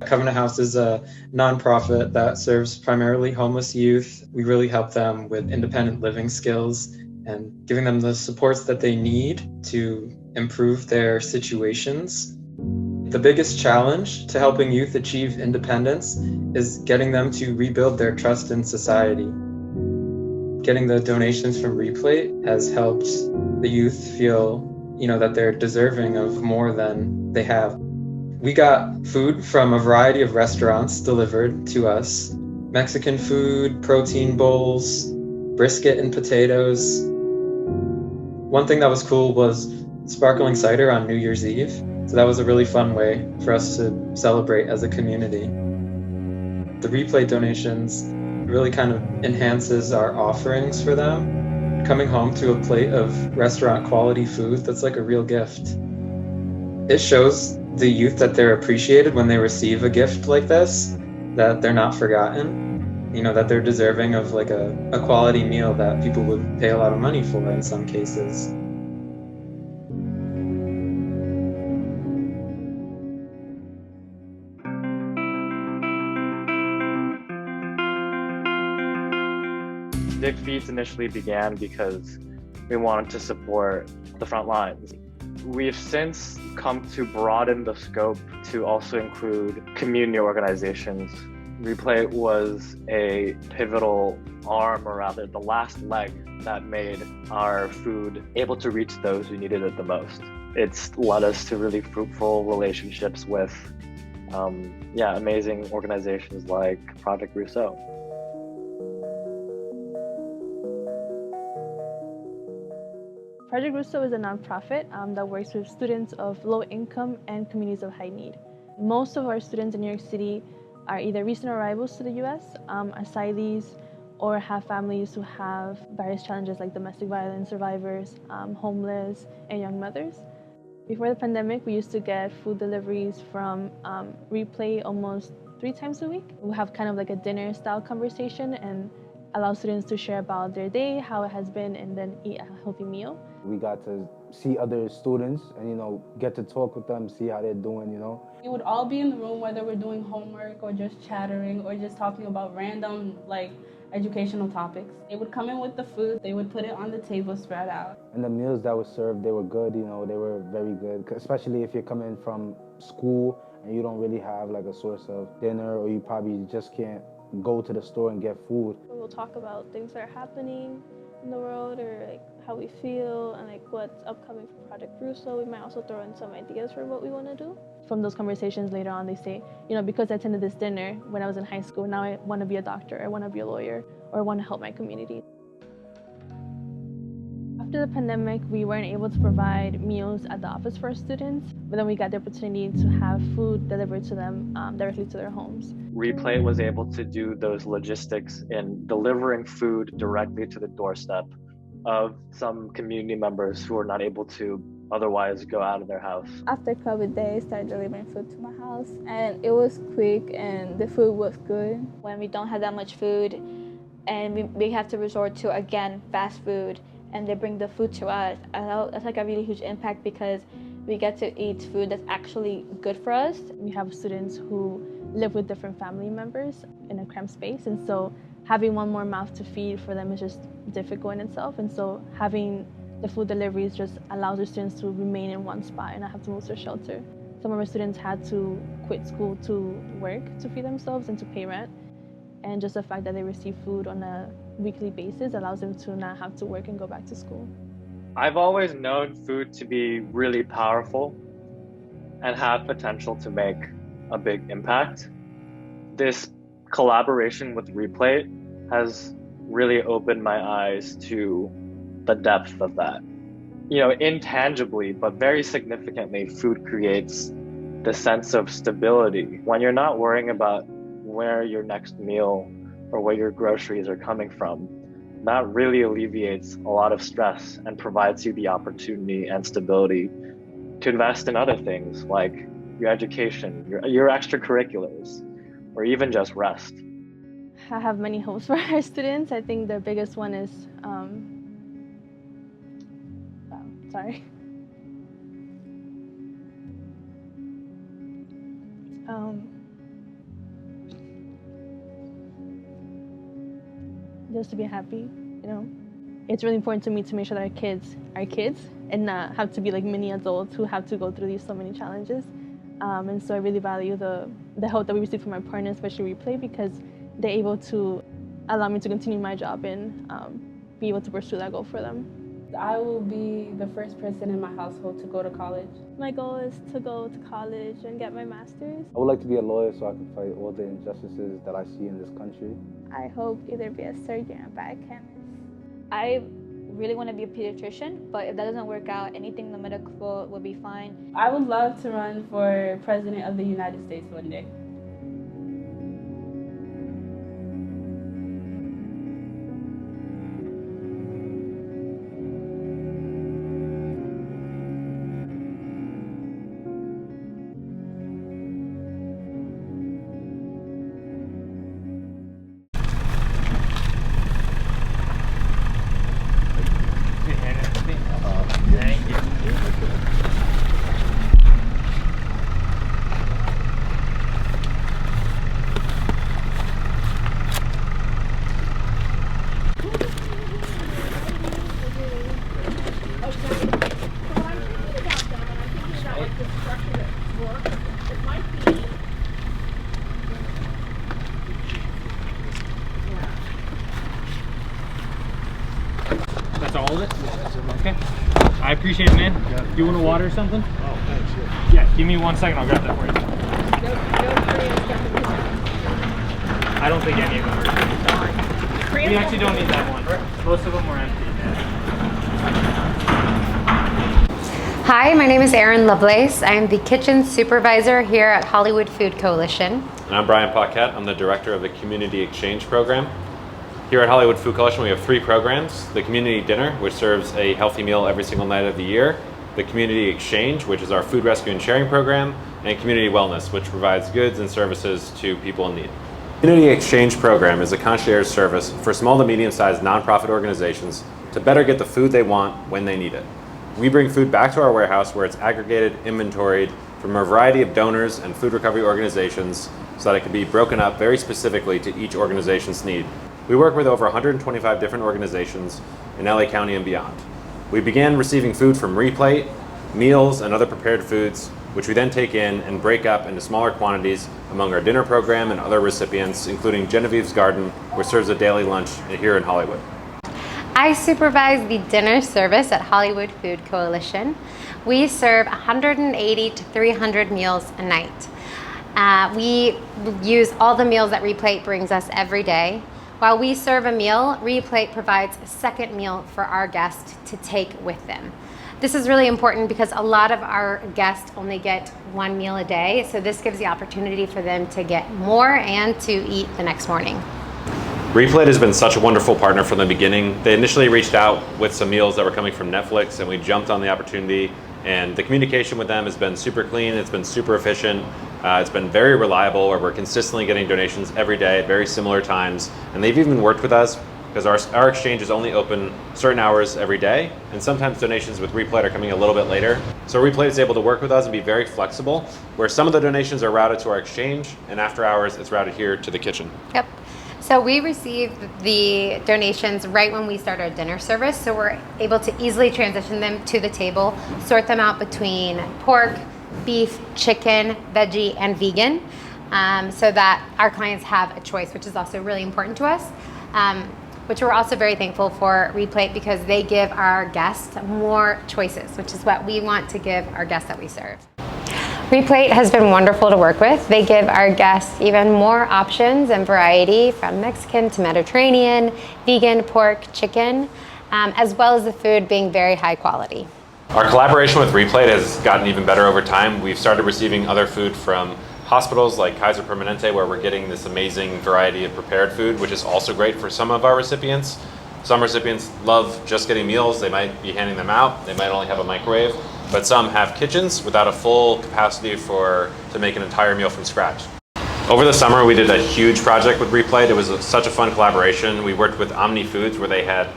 Covenant House is a nonprofit that serves primarily homeless youth. We really help them with independent living skills and giving them the supports that they need to improve their situations. The biggest challenge to helping youth achieve independence is getting them to rebuild their trust in society. Getting the donations from Replate has helped the youth feel, that they're deserving of more than they have. We got food from a variety of restaurants delivered to us. Mexican food, protein bowls, brisket and potatoes. One thing that was cool was sparkling cider on New Year's Eve. So that was a really fun way for us to celebrate as a community. The Replay donations really kind of enhances our offerings for them. Coming home to a plate of restaurant quality food, that's like a real gift. It shows the youth that they're appreciated when they receive a gift like this, that they're not forgotten, that they're deserving of like a quality meal that people would pay a lot of money for in some cases. Dig Feeds initially began because we wanted to support the front lines. We've since come to broaden the scope to also include community organizations. Replate was a pivotal arm, or rather the last leg, that made our food able to reach those who needed it the most. It's led us to really fruitful relationships with amazing organizations like Project Rousseau. Project Rousseau is a nonprofit that works with students of low income and communities of high need. Most of our students in New York City are either recent arrivals to the US, asylees, or have families who have various challenges like domestic violence survivors, homeless, and young mothers. Before the pandemic, we used to get food deliveries from Replay almost 3 times a week. We have kind of like a dinner style conversation and allow students to share about their day, how it has been, and then eat a healthy meal. We got to see other students and, get to talk with them, see how they're doing, We would all be in the room, whether we're doing homework or just chattering or just talking about random, educational topics. They would come in with the food, they would put it on the table, spread out. And the meals that were served, they were good, they were very good, especially if you're coming from school and you don't really have like a source of dinner, or you probably just can't go to the store and get food. We'll talk about things that are happening in the world, or how we feel, and what's upcoming for Project Rousseau. We might also throw in some ideas for what we want to do. From those conversations later on, they say, because I attended this dinner when I was in high school, now I want to be a doctor, I want to be a lawyer, or I want to help my community. After the pandemic, we weren't able to provide meals at the office for our students, but then we got the opportunity to have food delivered to them directly to their homes. Replate was able to do those logistics in delivering food directly to the doorstep of some community members who are not able to otherwise go out of their house. After COVID, they started delivering food to my house, and it was quick and the food was good. When we don't have that much food and we have to resort to, again, fast food, and they bring the food to us, that's a really huge impact because we get to eat food that's actually good for us. We have students who live with different family members in a cramped space, and so having one more mouth to feed for them is just difficult in itself, and so having the food deliveries just allows the students to remain in one spot and not have to move to a shelter. Some of our students had to quit school to work to feed themselves and to pay rent, and just the fact that they receive food on a weekly basis allows them to not have to work and go back to school. I've always known food to be really powerful and have potential to make a big impact. This collaboration with Replate has really opened my eyes to the depth of that. Intangibly, but very significantly, food creates the sense of stability. When you're not worrying about where your next meal or where your groceries are coming from, that really alleviates a lot of stress and provides you the opportunity and stability to invest in other things like your education, your extracurriculars, or even just rest. I have many hopes for our students. I think the biggest one is, just to be happy, you know. It's really important to me to make sure that our kids are kids and not have to be like mini adults who have to go through so many challenges. And so I really value the help that we receive from our partners, especially Replate, because they're able to allow me to continue my job and be able to pursue that goal for them. I will be the first person in my household to go to college. My goal is to go to college and get my master's. I would like to be a lawyer so I can fight all the injustices that I see in this country. I hope either be a surgeon or biochemist. I really want to be a pediatrician, but if that doesn't work out, anything in the medical will be fine. I would love to run for president of the United States one day. That's all of it? Okay. I appreciate it, man. Do you want a water or something? Oh, thanks. Yeah, give me 1 second. I'll grab that for you. I don't think any of them are. We actually don't need that one. Most of them were empty. Hi, my name is Erin Lovelace. I am the kitchen supervisor here at Hollywood Food Coalition. And I'm Brian Paquette. I'm the director of the Community Exchange Program. Here at Hollywood Food Coalition, we have 3 programs. The Community Dinner, which serves a healthy meal every single night of the year. The Community Exchange, which is our food rescue and sharing program. And Community Wellness, which provides goods and services to people in need. The Community Exchange Program is a concierge service for small to medium-sized nonprofit organizations to better get the food they want when they need it. We bring food back to our warehouse where it's aggregated, inventoried from a variety of donors and food recovery organizations so that it can be broken up very specifically to each organization's need. We work with over 125 different organizations in LA County and beyond. We began receiving food from Replate, meals, and other prepared foods, which we then take in and break up into smaller quantities among our dinner program and other recipients, including Genevieve's Garden, which serves a daily lunch here in Hollywood. I supervise the dinner service at Hollywood Food Coalition. We serve 180 to 300 meals a night. We use all the meals that Replate brings us every day. While we serve a meal, Replate provides a second meal for our guests to take with them. This is really important because a lot of our guests only get 1 meal a day, so this gives the opportunity for them to get more and to eat the next morning. Replate has been such a wonderful partner from the beginning. They initially reached out with some meals that were coming from Netflix, and we jumped on the opportunity, and the communication with them has been super clean, it's been super efficient, it's been very reliable, where we're consistently getting donations every day at very similar times, and they've even worked with us because our exchange is only open certain hours every day, and sometimes donations with Replate are coming a little bit later. So Replate is able to work with us and be very flexible, where some of the donations are routed to our exchange, and after hours it's routed here to the kitchen. Yep. So we receive the donations right when we start our dinner service, so we're able to easily transition them to the table, sort them out between pork, beef, chicken, veggie, and vegan, so that our clients have a choice, which is also really important to us. Which we're also very thankful for Replate because they give our guests more choices, which is what we want to give our guests that we serve. Replate has been wonderful to work with. They give our guests even more options and variety from Mexican to Mediterranean, vegan, pork, chicken, as well as the food being very high quality. Our collaboration with Replate has gotten even better over time. We've started receiving other food from hospitals like Kaiser Permanente, where we're getting this amazing variety of prepared food, which is also great for some of our recipients. Some recipients love just getting meals. They might be handing them out. They might only have a microwave, but some have kitchens without a full capacity to make an entire meal from scratch. Over the summer, we did a huge project with Replate. It was such a fun collaboration. We worked with Omni Foods, where they had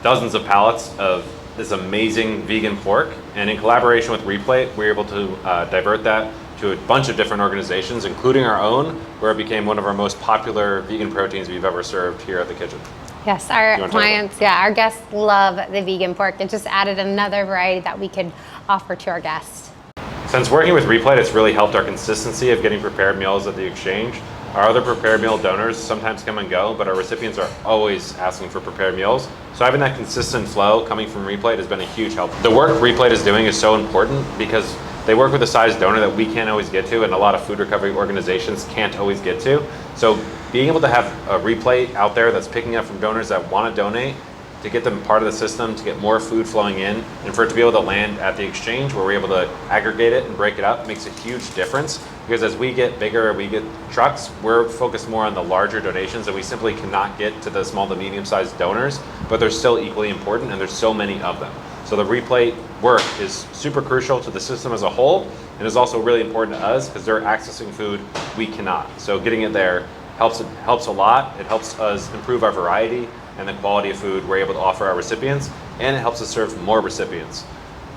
dozens of pallets of this amazing vegan pork, and in collaboration with Replate, we were able to divert that to a bunch of different organizations, including our own, where it became one of our most popular vegan proteins we've ever served here at the kitchen. Yes, our clients, our guests love the vegan pork. It just added another variety that we could offer to our guests. Since working with Replate, it's really helped our consistency of getting prepared meals at the exchange. Our other prepared meal donors sometimes come and go, but our recipients are always asking for prepared meals. So having that consistent flow coming from Replate has been a huge help. The work Replate is doing is so important because they work with a size donor that we can't always get to and a lot of food recovery organizations can't always get to. So being able to have a Replate out there that's picking up from donors that want to donate, to get them part of the system, to get more food flowing in, and for it to be able to land at the exchange where we're able to aggregate it and break it up makes a huge difference. Because as we get bigger, we get trucks, we're focused more on the larger donations and we simply cannot get to the small to medium-sized donors, but they're still equally important and there's so many of them. So the Replate work is super crucial to the system as a whole and is also really important to us because they're accessing food we cannot. So getting it there helps a lot. It helps us improve our variety and the quality of food we're able to offer our recipients, and it helps us serve more recipients.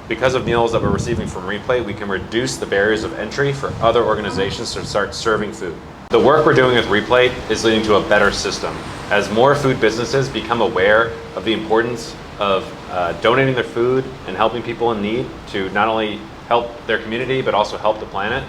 Because of meals that we're receiving from Replate, we can reduce the barriers of entry for other organizations to start serving food. The work we're doing with Replate is leading to a better system. As more food businesses become aware of the importance of donating their food and helping people in need to not only help their community, but also help the planet,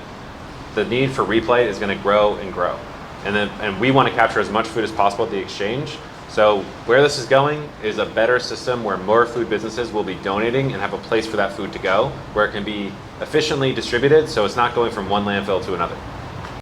the need for Replate is going to grow and grow. And we want to capture as much food as possible at the exchange. So where this is going is a better system where more food businesses will be donating and have a place for that food to go, where it can be efficiently distributed so it's not going from one landfill to another.